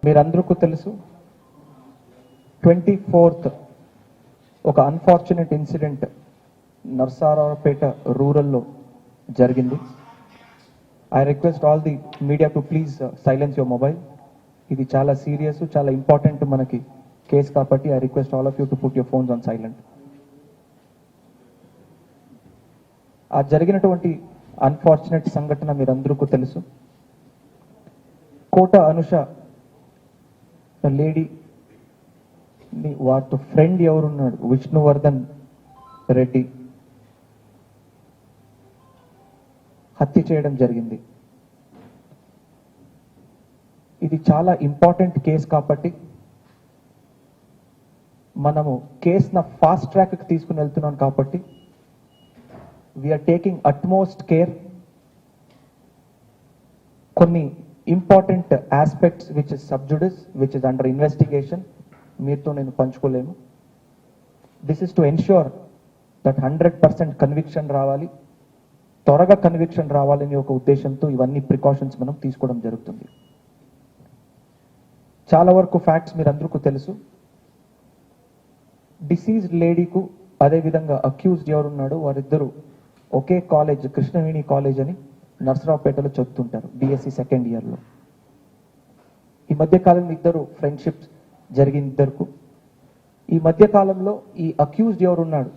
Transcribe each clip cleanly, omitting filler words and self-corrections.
మీరందరికీ తెలుసు 24th ఒక అన్ఫార్చునేట్ ఇన్సిడెంట్ నర్సారావుపేట రూరల్లో జరిగింది. I request all the media to please silence your mobile. ఇది చాలా సీరియస్, చాలా ఇంపార్టెంట్ మనకి కేసు కాబట్టి I request all of you to put your phones on silent. ఆ జరిగినటువంటి అన్ఫార్చునేట్ సంఘటన మీరందరికీ తెలుసు. కోట అనుష లేడీ వారితో ఫ్రెండ్ ఎవరున్నాడు, విష్ణువర్ధన్ రెడ్డి, హత్య చేయడం జరిగింది. ఇది చాలా ఇంపార్టెంట్ కేసు కాబట్టి మనము కేసును ఫాస్ట్ ట్రాక్కి తీసుకుని వెళ్తున్నాం కాబట్టి వీఆర్ టేకింగ్ అట్మోస్ట్ కేర్. కొన్ని important aspects which is sub judice, which is under investigation, మీతో నేను పంచుకోలేము. This is to ensure that 100% conviction రావాలి, త్వరగా కన్విక్షన్ రావాలని ఒక ఉద్దేశంతో ఇవన్నీ ప్రికాషన్స్ మనం తీసుకోవడం జరుగుతుంది. చాలా వరకు ఫ్యాక్ట్స్ మీరందరికీ తెలుసు. డిసీజ్డ్ లేడీకు అదేవిధంగా అక్యూజ్డ్ ఎవరున్నాడు వారిద్దరూ ఒకే కాలేజ్, కృష్ణవేణి కాలేజ్ అని నర్సరావుపేటలో చదువుతుంటారు, బిఎస్సి సెకండ్ ఇయర్లో. ఈ మధ్యకాలంలో ఇద్దరు ఫ్రెండ్షిప్స్ జరిగిన ఇద్దరుకు. ఈ మధ్యకాలంలో ఈ అక్యూజ్డ్ ఎవరున్నాడు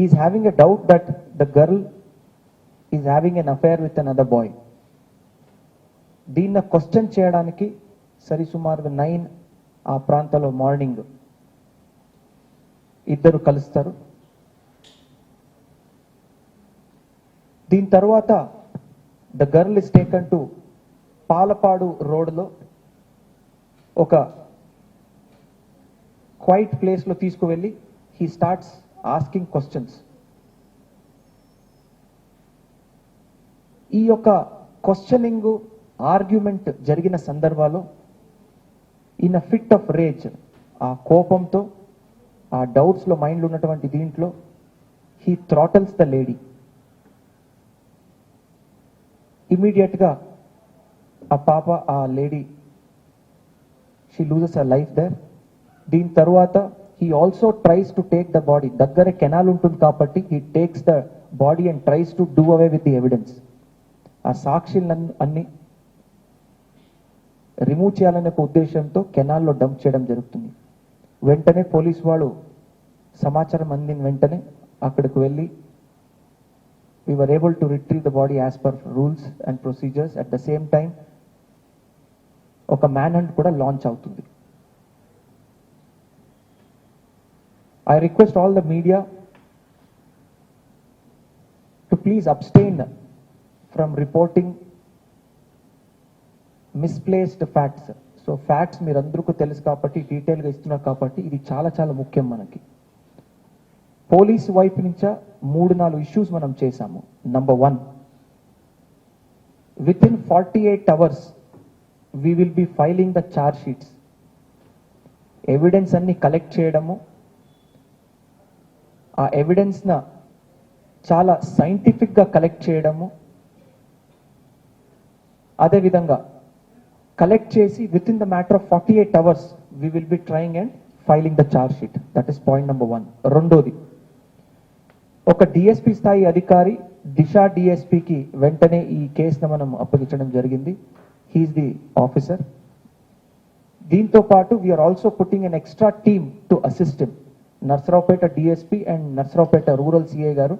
is having a doubt that the girl is having an affair with another boy. దీన్ని క్వశ్చన్ చేయడానికి సరిసుమారుగా 9 ఆ ప్రాంతంలో మార్నింగ్ ఇద్దరు కలుస్తారు. దీని తర్వాత the girl is taken to Palapadu రోడ్లో ఒక క్వైట్ ప్లేస్లో తీసుకువెళ్ళి హీ స్టార్ట్స్ ఆస్కింగ్ క్వశ్చన్స్. ఈ యొక్క క్వశ్చనింగ్ ఆర్గ్యుమెంట్ జరిగిన సందర్భాల్లో in a fit of rage, ఆ కోపంతో, ఆ డౌట్స్లో మైండ్లో ఉన్నటువంటి దీంట్లో హీ థ్రాటల్స్ ద లేడీ. ఇమీడియట్గా ఆ పాప, ఆ lady, she loses a life there. దీని తర్వాత he also tries to take the body. దగ్గర కెనాల్ ఉంటుంది కాబట్టి he takes the body and tries to do away with the evidence. ఆ సాక్షులను అన్ని రిమూవ్ చేయాలనే ఒక ఉద్దేశంతో కెనాల్లో డంప్ చేయడం జరుగుతుంది. వెంటనే పోలీసు వాళ్ళు సమాచారం అందిన వెంటనే అక్కడికి వెళ్ళి we were able to retrieve the body as per rules and procedures. At the same time ఒక మ్యాన్ హంట్ కూడా లాంచ్ అవుతుంది. I request all the media to please abstain from reporting misplaced facts. So facts మీరందరికీ తెలుసు కాబట్టి డీటెయిల్గా ఇస్తున్నారు కాబట్టి ఇది చాలా చాలా ముఖ్యం మనకి. పోలీసు వైపు నుంచా 3-4 ఇష్యూస్ మనం చేశాము. Number 1, with in 48 hours we will be filing the charge sheets. Evidence అన్ని కలెక్ట్ చేయడము, ఆ ఎవిడెన్స్న చాలా సైంటిఫిక్గా కలెక్ట్ చేయడము, అదేవిధంగా కలెక్ట్ చేసి with in the matter of 48 hours we will be trying and filing the charge sheet. That is point number 1. రెండోది, ఒక డిఎస్పీ స్థాయి అధికారి దిశా డిఎస్పీకి వెంటనే ఈ కేసును మనం అప్పగించడం జరిగింది. He is the officer. దీంతో పాటు we are also putting an extra team to assist him. Narasaraopet DSP and Narasaraopet rural CI గారు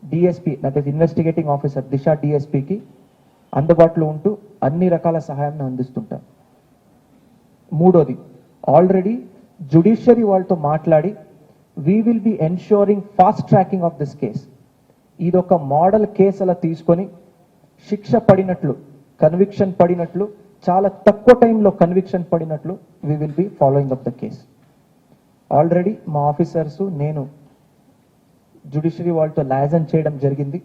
DSP, that is investigating officer Disha డిఎస్పీకి అందుబాటులో ఉంటూ అన్ని రకాల సహాయాన్ని అందిస్తుంటారు. మూడోది, ఆల్రెడీ జ్యుడిషియరీ వాళ్ళతో మాట్లాడి we will be ensuring fast tracking of this case. ఇదొక మోడల్ కేసు అలా తీసుకొని శిక్ష పడినట్లు, కన్విక్షన్ పడినట్లు, చాలా తక్కువ టైంలో కన్విక్షన్ పడినట్లు we will be following up the case. Already మా ఆఫీసర్స్, నేను జ్యుడిషియరీ వాళ్ళతో లైజన్ చేయడం జరిగింది.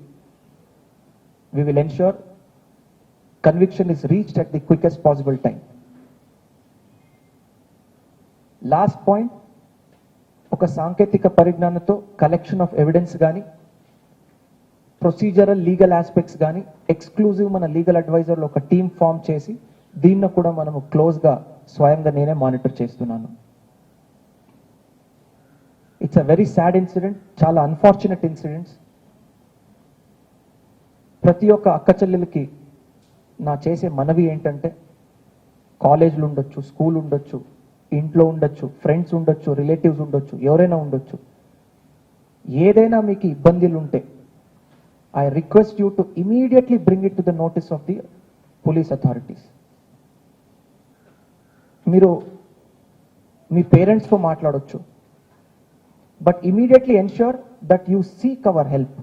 we will ensure conviction is reached at the quickest possible time. Last point, ఒక సాంకేతిక పరిజ్ఞానంతో కలెక్షన్ ఆఫ్ ఎవిడెన్స్ కానీ, ప్రొసీజరల్ లీగల్ ఆస్పెక్ట్స్ కానీ ఎక్స్క్లూజివ్ మన లీగల్ అడ్వైజర్లో ఒక టీమ్ ఫామ్ చేసి దీన్ని కూడా మనము క్లోజ్గా స్వయంగా నేనే మానిటర్ చేస్తున్నాను. It's a very sad incident, చాలా అన్ఫార్చునేట్ ఇన్సిడెంట్స్. ప్రతి ఒక్క అక్క చెల్లెలకి నా చేసే మనవి ఏంటంటే, కాలేజీలు ఉండొచ్చు, స్కూల్ ఉండొచ్చు, ఇంట్లో ఉండొచ్చు, ఫ్రెండ్స్ ఉండొచ్చు, రిలేటివ్స్ ఉండొచ్చు, ఎవరైనా ఉండొచ్చు, ఏదైనా మీకు ఇబ్బందులు ఉంటే I request you to immediately bring it to the notice of the police authorities. మీరు మీ పేరెంట్స్తో మాట్లాడొచ్చు, but immediately ensure that you seek hour help.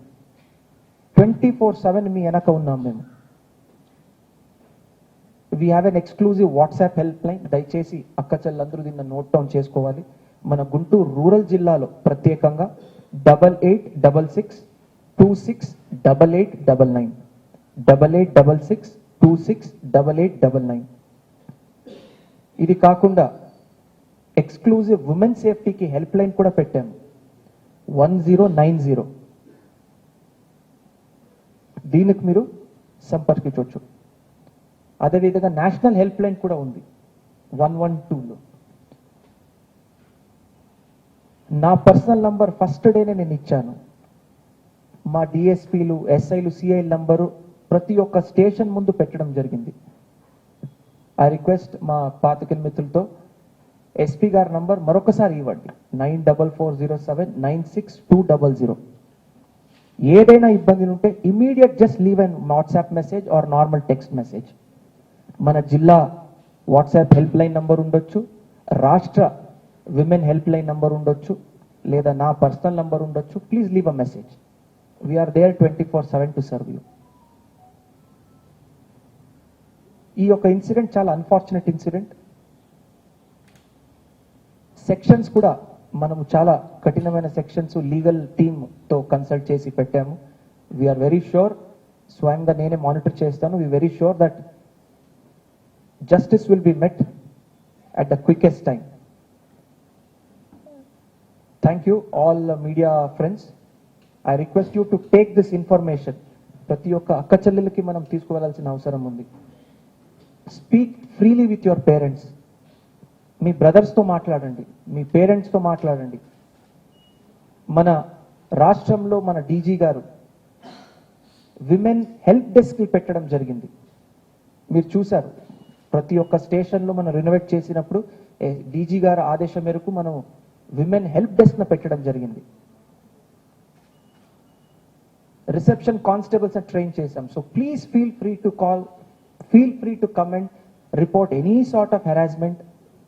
24/7 మీ వెనక ఉన్నాం మేము. We have an exclusive WhatsApp help line. దయచేసి అక్క చెల్లందరూ దీన్ని నోట్ డౌన్ చేసుకోవాలి. మన గుంటూరు రూరల్ జిల్లాలో ప్రత్యేకంగా 8866268899 8866268899. ఇది కాకుండా ఎక్స్క్లూజివ్ ఉమెన్ సేఫ్టీకి హెల్ప్ లైన్ కూడా పెట్టాము, 1090. దీనికి మీరు సంపర్కించవచ్చు. అదేవిధంగా నేషనల్ హెల్ప్ లైన్ కూడా ఉంది 112లో. నా పర్సనల్ నంబర్ ఫస్ట్ డేనే నేను ఇచ్చాను. మా డిఎస్పీలు, ఎస్ఐలు, సిఐల నంబరు ప్రతి ఒక్క స్టేషన్ ముందు పెట్టడం జరిగింది. ఐ రిక్వెస్ట్ మా పాతికల మిత్రులతో ఎస్పీ గారి నంబర్ మరొకసారి ఇవ్వండి, 9440796200. ఏదైనా ఇబ్బందులు ఉంటే immediate just leave and WhatsApp message or normal text message. మన జిల్లా వాట్సాప్ హెల్ప్ లైన్ నంబర్ ఉండొచ్చు, రాష్ట్ర విమెన్ హెల్ప్ లైన్ నంబర్ ఉండొచ్చు, లేదా నా పర్సనల్ నంబర్ ఉండొచ్చు. Please leave a message. We're there 24/7 to serve you. ఈ యొక్క ఇన్సిడెంట్ చాలా అన్ఫార్చునేట్ ఇన్సిడెంట్. సెక్షన్స్ కూడా మనము చాలా కఠినమైన సెక్షన్స్ లీగల్ టీమ్తో కన్సల్ట్ చేసి పెట్టాము. వీఆర్ వెరీ షూర్, స్వయంగా నేనే మానిటర్ చేస్తాను. We very sure that justice will be met at the quickest time. Thank you all media friends. I request you to take this information. ప్రతి ఒక్క అక్క చెల్లెలకి మనం తీసుకువెళ్లాల్సిన అవసరం ఉంది. Speak freely with your parents. మీ బ్రదర్స్తో మాట్లాడండి, మీ పేరెంట్స్తో మాట్లాడండి. మన రాష్ట్రంలో మన డీజీ గారు విమెన్ హెల్ప్ డెస్క్ పెట్టడం జరిగింది. మీరు చూశారు, ప్రతి ఒక్క స్టేషన్లో మనం రినోవేట్ చేసినప్పుడు డీజీ గారి ఆదేశం మేరకు మనం విమెన్ హెల్ప్ డెస్క్ పెట్టడం జరిగింది. రిసెప్షన్ కానిస్టేబుల్స్ ట్రైన్ చేశాం. So please feel free to call, feel free to come and report any sort of harassment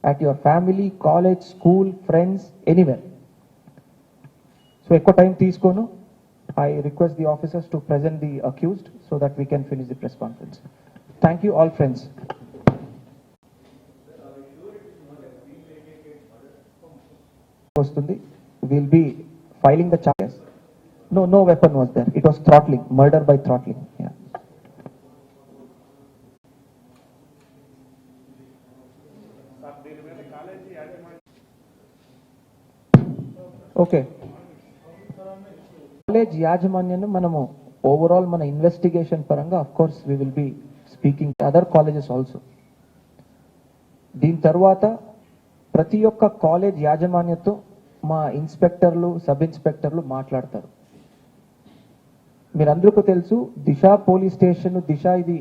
at your family, college, school, friends, anywhere. So ekko time teeskono. I request the officers to present the accused so that we can finish the press conference. Thank you all friends. We'll be filing the charges. No weapon was there. It was throttling, murder by throttling. Yeah. Okay, college యాజమాన్యాన్ని మనము overall మన investigation పరంగా of course we will be speaking other colleges also. దీని తర్వాత ప్రతి ఒక్క college యాజమాన్యంతో మా ఇన్స్పెక్టర్లు, sub ఇన్స్పెక్టర్లు మాట్లాడతారు. మీరందరికీ తెలుసు, దిశ పోలీస్ స్టేషన్, దిశ ఇది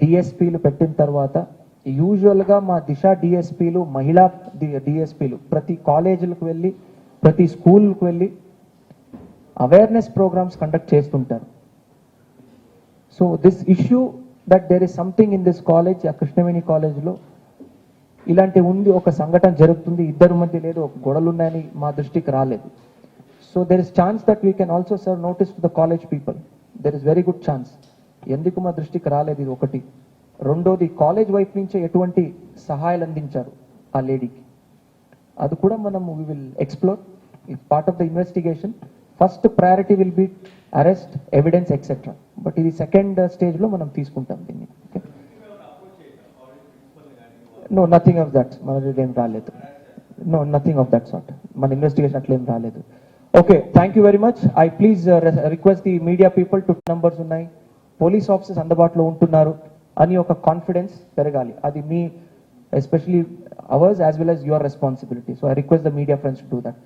డిఎస్పీలు పెట్టిన తర్వాత యూజువల్గా మా దిశ డిఎస్పీలు, మహిళా డిఎస్పీలు ప్రతి కాలేజీలకు వెళ్ళి, ప్రతి స్కూల్కి వెళ్ళి అవేర్నెస్ ప్రోగ్రామ్స్ కండక్ట్ చేస్తుంటారు. So this issue that there is something in this college, ఆ కృష్ణవేణి కాలేజ్లో ఇలాంటి ఉంది, ఒక సంఘటన జరుగుతుంది, ఇద్దరు మధ్య లేదు, ఒక గొడవలు ఉన్నాయని మా దృష్టికి రాలేదు. So there is chance that we can also serve notice to the college people. There is very good chance. ఎందుకు మా దృష్టికి రాలేదు, ఇది ఒకటి. రెండోది, కాలేజ్ వైపు నుంచే ఎటువంటి సహాయాలు అందించారు ఆ లేడీకి, అది కూడా మనం we will explore. It's part of the investigation. First priority will be arrest, evidence etcetera. But ఇది సెకండ్ స్టేజ్లో మనం తీసుకుంటాం దీన్ని. Okay, no nothing of that, మనది ఏం రాలేదు. No nothing of that sort, మన ఇన్వెస్టిగేషన్ అట్లా ఏం రాలేదు. Okay, thank you very much. I please request the media people to numbers ఉన్నాయి, పోలీస్ ఆఫీసర్స్ అందుబాటులో ఉంటున్నారు. అని ఒక కాన్ఫిడెన్స్ పెరగాలి. అది మీ especially hours as well as your responsibility. So I request the media friends to do that.